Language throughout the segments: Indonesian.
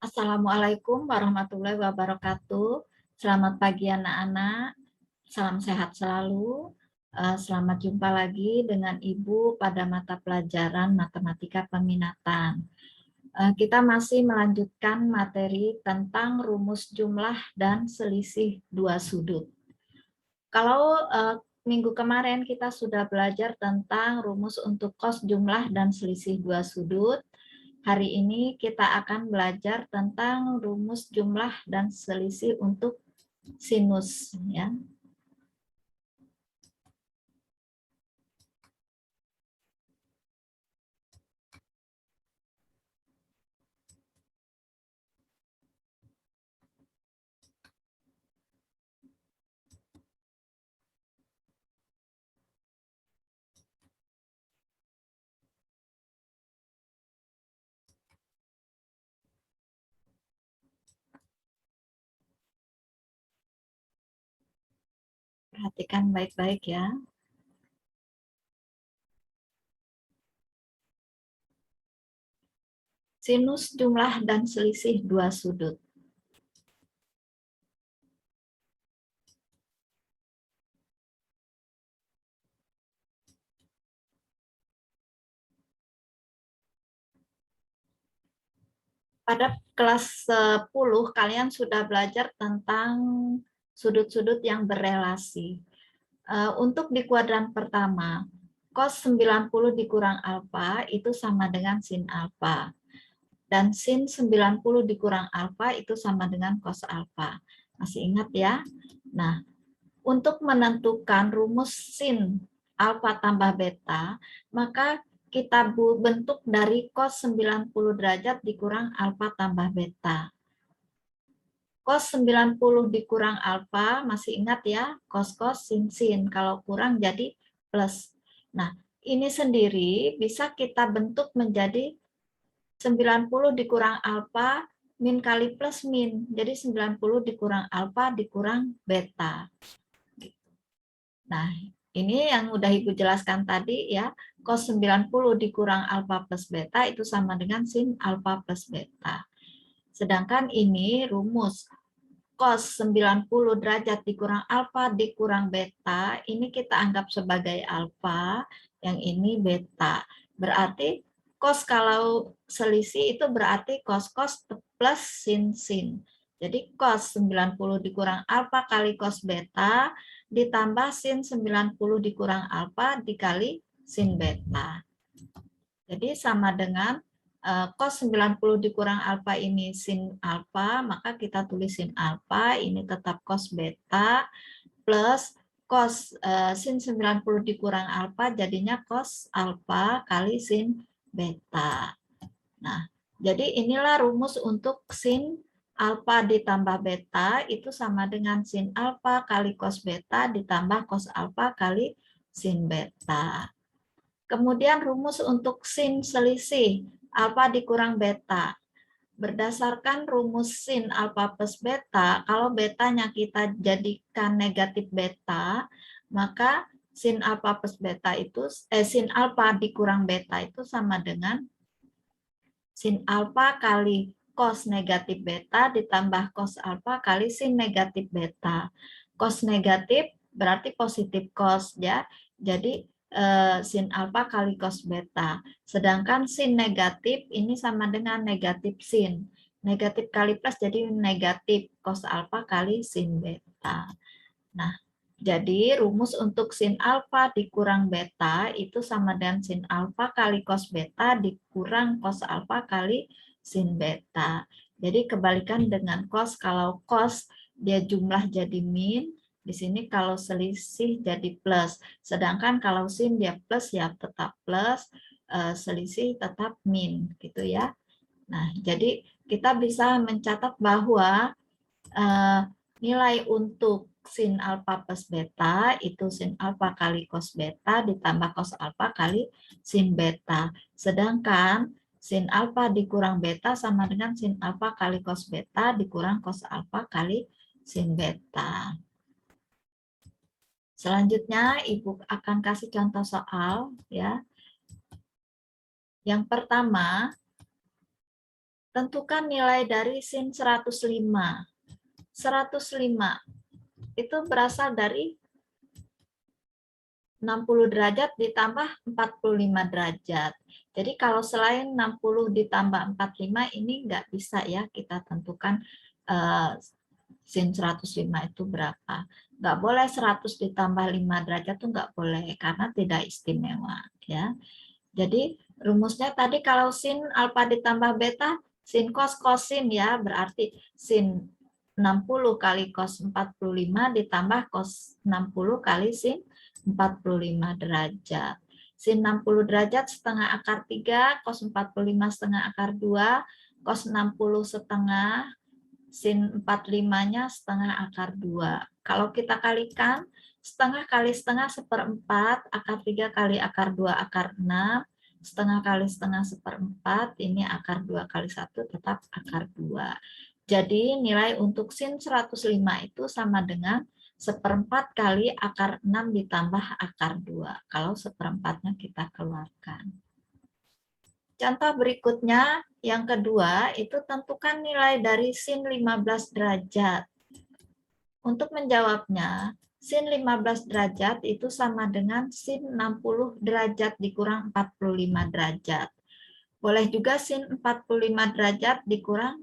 Assalamualaikum warahmatullahi wabarakatuh. Selamat pagi anak-anak. Salam sehat selalu. Selamat jumpa lagi dengan Ibu pada mata pelajaran Matematika Peminatan. Kita masih melanjutkan materi tentang rumus jumlah dan selisih dua sudut. Kalau minggu kemarin kita sudah belajar tentang rumus untuk cos jumlah dan selisih dua sudut. Hari ini kita akan belajar tentang rumus jumlah dan selisih untuk sinus, ya. Perhatikan baik-baik ya. Sinus jumlah dan selisih dua sudut. Pada kelas 10 kalian sudah belajar tentang sudut-sudut yang berelasi. Untuk di kuadran pertama, cos 90 dikurang alfa itu sama dengan sin alfa. Dan sin 90 dikurang alfa itu sama dengan cos alfa. Masih ingat ya? Nah, untuk menentukan rumus sin alfa tambah beta, maka kita bentuk dari cos 90 derajat dikurang alfa tambah beta. Cos 90 dikurang alfa, masih ingat ya? Cos-cos sin-sin. Kalau kurang jadi plus. Nah, ini sendiri bisa kita bentuk menjadi 90 dikurang alfa min kali plus min. Jadi 90 dikurang alfa dikurang beta. Nah, ini yang udah Ibu jelaskan tadi ya. Cos 90 dikurang alfa plus beta itu sama dengan sin alfa plus beta. Sedangkan ini rumus cos 90 derajat dikurang alfa dikurang beta, ini kita anggap sebagai alfa, yang ini beta. Berarti cos kalau selisih itu berarti cos-cos plus sin-sin. Jadi cos 90 dikurang alfa kali cos beta ditambah sin 90 dikurang alfa dikali sin beta. Jadi sama dengan cos 90 dikurang alfa ini sin alfa, maka kita tulis sin alfa, ini tetap cos beta, plus cos sin 90 dikurang alfa, jadinya cos alfa kali sin beta. Nah, jadi inilah rumus untuk sin alfa ditambah beta, itu sama dengan sin alfa kali cos beta ditambah cos alfa kali sin beta. Kemudian rumus untuk sin selisih alfa dikurang beta. Berdasarkan rumus sin alfa plus beta, kalau betanya kita jadikan negatif beta, maka sin alfa plus beta itu sin alfa dikurang beta itu sama dengan sin alfa kali cos negatif beta ditambah cos alfa kali sin negatif beta. Cos negatif berarti positif cos ya. Jadi sin alfa kali cos beta. Sedangkan sin negatif ini sama dengan negatif sin. Negatif kali plus jadi negatif cos alfa kali sin beta. Nah, jadi rumus untuk sin alfa dikurang beta itu sama dengan sin alfa kali cos beta dikurang cos alfa kali sin beta. Jadi kebalikan dengan cos, kalau cos dia jumlah jadi min, di sini kalau selisih jadi plus. Sedangkan kalau sin dia plus ya tetap plus, selisih tetap min gitu ya. Nah, jadi kita bisa mencatat bahwa nilai untuk sin alfa plus beta itu sin alfa kali cos beta ditambah cos alfa kali sin beta. Sedangkan sin alfa dikurang beta sama dengan sin alfa kali cos beta dikurang cos alfa kali sin beta. Selanjutnya Ibu akan kasih contoh soal ya. Yang pertama, tentukan nilai dari sin 105. 105 itu berasal dari 60 derajat ditambah 45 derajat. Jadi kalau selain 60 ditambah 45 ini nggak bisa ya kita tentukan sin 105 itu berapa. Nggak boleh 100 ditambah 5 derajat itu nggak boleh karena tidak istimewa. Ya. Jadi rumusnya tadi kalau sin alfa ditambah beta, sin cos sin ya, berarti sin 60 kali cos 45 ditambah cos 60 kali sin 45 derajat. Sin 60 derajat setengah akar 3, cos 45 setengah akar 2, cos 60 setengah, sin 45-nya setengah akar 2. Kalau kita kalikan, setengah kali setengah seperempat, akar 3 kali akar 2 akar 6, setengah kali setengah seperempat, ini akar 2 kali 1 tetap akar 2. Jadi nilai untuk sin 105 itu sama dengan seperempat kali akar 6 ditambah akar 2. Kalau seperempatnya kita keluarkan. Contoh berikutnya, yang kedua, itu tentukan nilai dari sin 15 derajat. Untuk menjawabnya, sin 15 derajat itu sama dengan sin 60 derajat dikurang 45 derajat. Boleh juga sin 45 derajat dikurang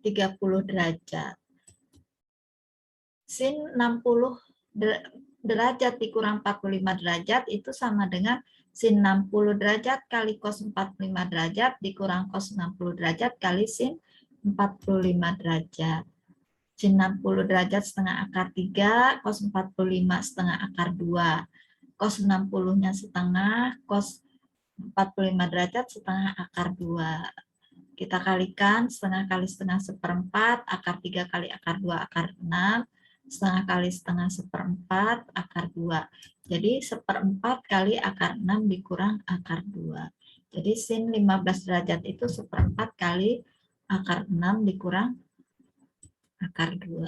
30 derajat. Sin 60 derajat dikurang 45 derajat itu sama dengan sin 60 derajat kali cos 45 derajat dikurang cos 60 derajat kali sin 45 derajat. Sin 60 derajat setengah akar 3, cos 45 setengah akar 2. Cos 60-nya setengah, cos 45 derajat setengah akar 2. Kita kalikan setengah kali setengah seperempat, akar 3 kali akar 2 akar 6, setengah kali setengah seperempat, akar 2. Jadi seperempat kali akar 6 dikurang akar 2. Jadi sin 15 derajat itu seperempat kali akar 6 dikurang akar 2.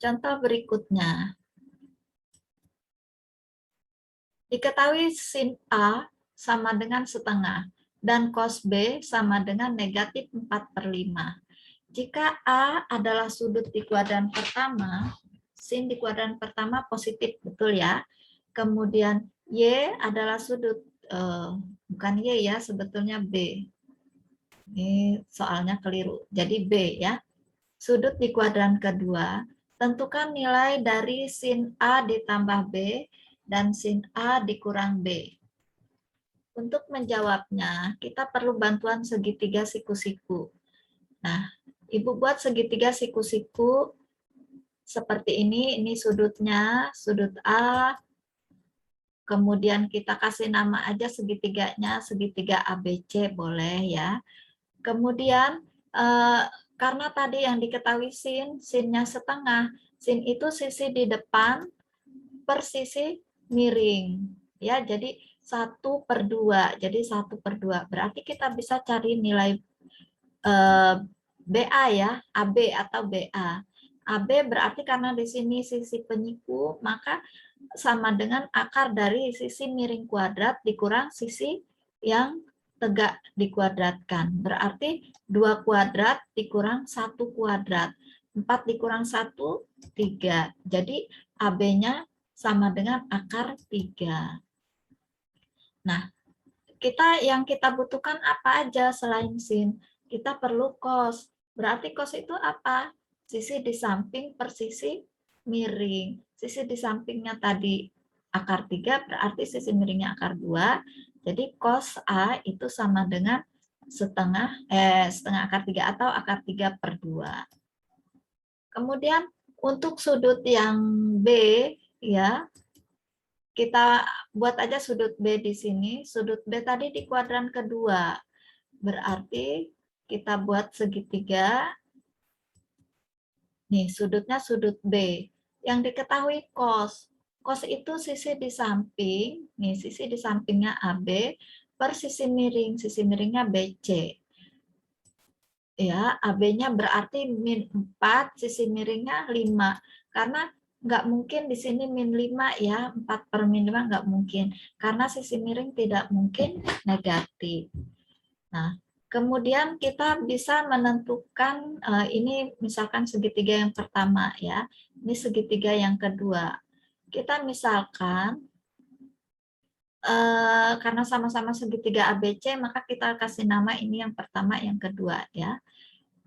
Contoh berikutnya. Diketahui sin A sama dengan setengah dan cos B sama dengan negatif 4/5. Jika A adalah sudut di kuadran pertama, sin di kuadran pertama positif, betul ya. Kemudian Y adalah sudut, bukan Y ya, sebetulnya B. Ini soalnya keliru, jadi B ya. Sudut di kuadran kedua, tentukan nilai dari sin A ditambah B dan sin A dikurang B. Untuk menjawabnya, kita perlu bantuan segitiga siku-siku. Nah, Ibu buat segitiga siku-siku seperti ini sudutnya, sudut A, kemudian kita kasih nama aja segitiganya, segitiga ABC boleh ya. Kemudian, karena tadi yang diketahui sinnya setengah, sin itu sisi di depan per sisi miring. Ya, jadi 1/2, jadi 1/2. Berarti kita bisa cari nilai BA ya, AB atau BA. AB berarti karena di sini sisi penyiku, maka sama dengan akar dari sisi miring kuadrat dikurang sisi yang tegak dikuadratkan. Berarti 2 kuadrat dikurang 1 kuadrat. 4 dikurang 1, 3. Jadi AB-nya sama dengan akar 3. Nah, yang kita butuhkan apa aja selain sin? Kita perlu cos. Berarti cos itu apa? Sisi di samping per sisi miring. Sisi di sampingnya tadi akar 3, berarti sisi miringnya akar 2. Jadi cos A itu sama dengan setengah akar 3 atau akar 3/2. Kemudian untuk sudut yang B, ya, kita buat aja sudut B di sini. Sudut B tadi di kuadran kedua. Berarti kita buat segitiga. Nih, sudutnya sudut B. Yang diketahui cos. Cos itu sisi di samping. Nih, sisi di sampingnya AB per sisi miring. Sisi miringnya BC. Ya, AB-nya berarti min 4, sisi miringnya 5. Karena nggak mungkin di sini min 5 ya, 4/min 5 nggak mungkin. Karena sisi miring tidak mungkin negatif. Nah, Kemudian kita bisa menentukan, ini misalkan segitiga yang pertama ya, ini segitiga yang kedua. Kita misalkan, karena sama-sama segitiga ABC, maka kita kasih nama ini yang pertama, yang kedua ya.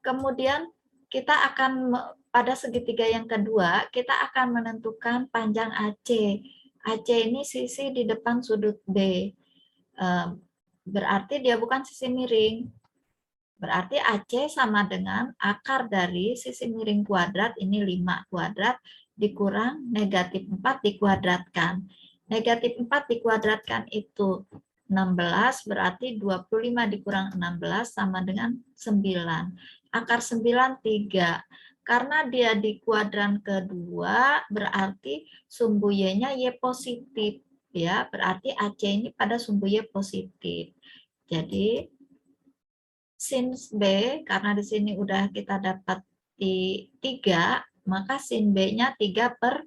Kemudian kita akan, pada segitiga yang kedua, kita akan menentukan panjang AC. AC ini sisi di depan sudut B. Berarti dia bukan sisi miring. Berarti AC sama dengan akar dari sisi miring kuadrat, ini 5 kuadrat, dikurang negatif 4 dikuadratkan. Negatif 4 dikuadratkan itu 16, berarti 25 dikurang 16 sama dengan 9. Akar 9, 3. Karena dia di kuadran kedua, berarti sumbu Y-nya Y positif. Ya, berarti AC ini pada sumbu Y positif. Jadi, sin B, karena di sini udah kita dapat di 3, maka sin B-nya 3/5.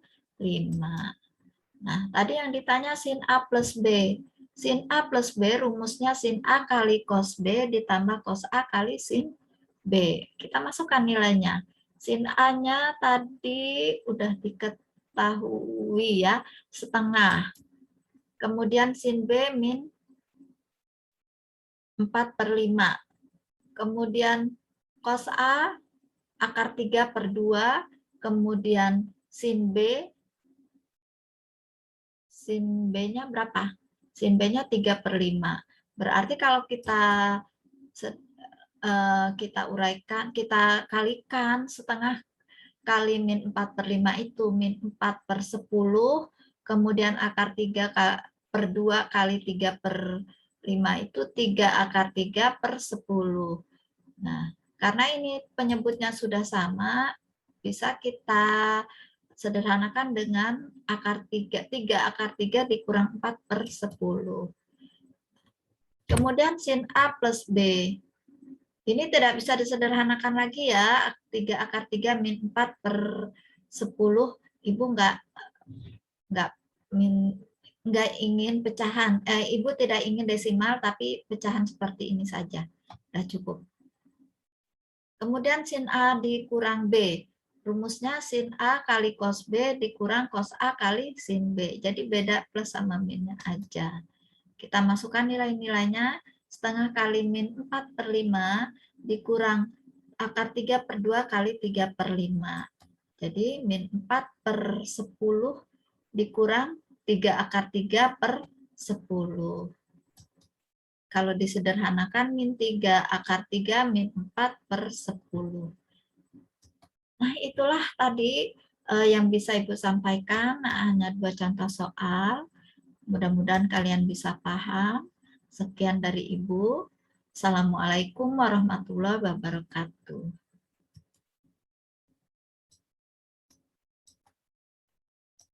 Nah, tadi yang ditanya sin A plus B. Sin A plus B rumusnya sin A kali cos B ditambah cos A kali sin B. Kita masukkan nilainya. Sin A-nya tadi udah diketahui ya, setengah. Kemudian sin B min 4/5. Kemudian cos A akar 3/2, kemudian sin B, sin B-nya berapa? Sin B-nya 3/5. Berarti kalau kita uraikan, kita kalikan setengah kali min 4/5 itu min 4/10, kemudian akar 3/2 kali 3/5 itu 3 akar 3/10. Nah, karena ini penyebutnya sudah sama, bisa kita sederhanakan dengan akar 3 akar 3 dikurang 4/10. Kemudian sin A plus B. Ini tidak bisa disederhanakan lagi ya, 3 akar 3 min 4/10. Ibu nggak ingin pecahan, Ibu tidak ingin desimal, tapi pecahan seperti ini saja. Sudah cukup. Kemudian sin A dikurang B. Rumusnya sin A kali cos B dikurang cos A kali sin B. Jadi beda plus sama minnya aja. Kita masukkan nilai-nilainya. Setengah kali min 4/5 dikurang akar 3/2 kali 3/5. Jadi min 4/10 dikurang 3 akar 3/10. Kalau disederhanakan min 3 akar 3 min 4/10. Nah, itulah tadi yang bisa Ibu sampaikan. Nah, hanya 2 contoh soal. Mudah-mudahan kalian bisa paham. Sekian dari Ibu. Assalamualaikum warahmatullahi wabarakatuh.